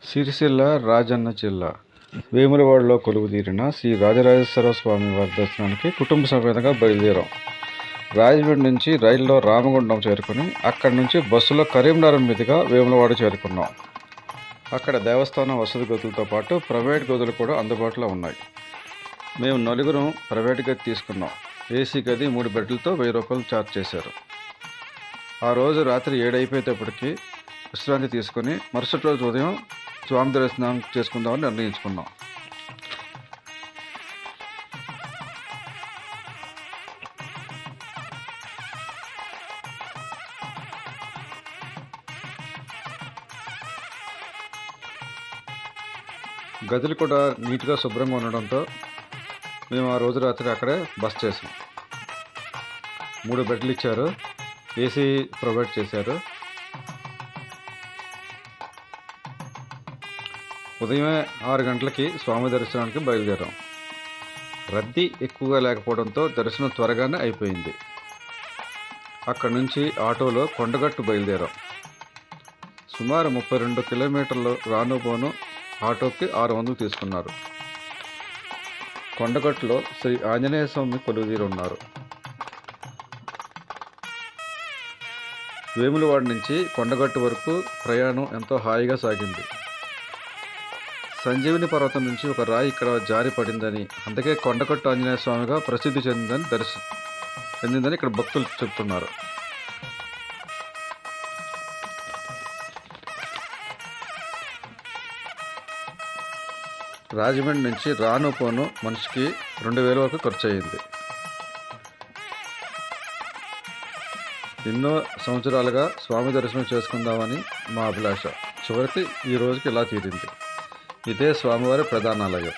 సిరిసిల్ల రాజన్న జిల్లా వేములవాడలో కొలువుదీరిన శ్రీ రాజరాజేశ్వర స్వామి వారి దర్శనానికి కుటుంబ సమేతంగా బయలుదేరాం. రాజమండ్రి నుంచి రైల్లో రామగుండం చేరుకుని అక్కడి నుంచి బస్సులో కరీంనగర్ మీదుగా వేములవాడ చేరుకున్నాం. అక్కడ దేవస్థానం వసతి గదులతో పాటు ప్రైవేట్ గదులు కూడా అందుబాటులో ఉన్నాయి. మేము నలుగురం ప్రైవేట్ గది తీసుకున్నాం. ఏసీ గది 3 బెడ్లతో 1000 రూపాయలు ఛార్జ్ చేశారు. ఆ రోజు రాత్రి 7 అయిపోయేటప్పటికి విశ్రాంతి తీసుకొని మరుసటి రోజు ఉదయం స్వామి దర్శనం చేసుకుందామని నిర్ణయించుకున్నాం. గదులు కూడా నీట్గా శుభ్రంగా ఉండడంతో మేము ఆ రోజు రాత్రి అక్కడే బస చేసాం. 3 బెడ్లు ఇచ్చారు, ఏసీ ప్రొవైడ్ చేశారు. ఉదయమే 6 గంటలకి స్వామి దర్శనానికి బయలుదేరాం. రద్దీ ఎక్కువగా లేకపోవడంతో దర్శనం త్వరగానే అయిపోయింది. అక్కడి నుంచి ఆటోలో కొండగట్టు బయలుదేరాం. సుమారు 32 కిలోమీటర్లు రానుపోను ఆటోకి 600 తీసుకున్నారు. కొండగట్టులో శ్రీ ఆంజనేయ స్వామి కొలువుదీరి ఉన్నారు. వేములవాడ నుంచి కొండగట్టు వరకు ప్రయాణం ఎంతో హాయిగా సాగింది. సంజీవిని పర్వతం నుంచి ఒక రాయి ఇక్కడ జారి పడిందని, అందుకే కొండగట్టు ఆంజనేయ స్వామిగా ప్రసిద్ధి చెందిందని ఇక్కడ భక్తులు చెప్తున్నారు. రాజమండ్రి నుంచి రాను పోను మనిషికి 2000 వరకు ఖర్చు అయింది. ఎన్నో సంవత్సరాలుగా స్వామి దర్శనం చేసుకుందామని మా అభిలాష చివరికి ఈ రోజుకి ఇలా తీరింది. ఇదే స్వామివారి ప్రధానాలయం.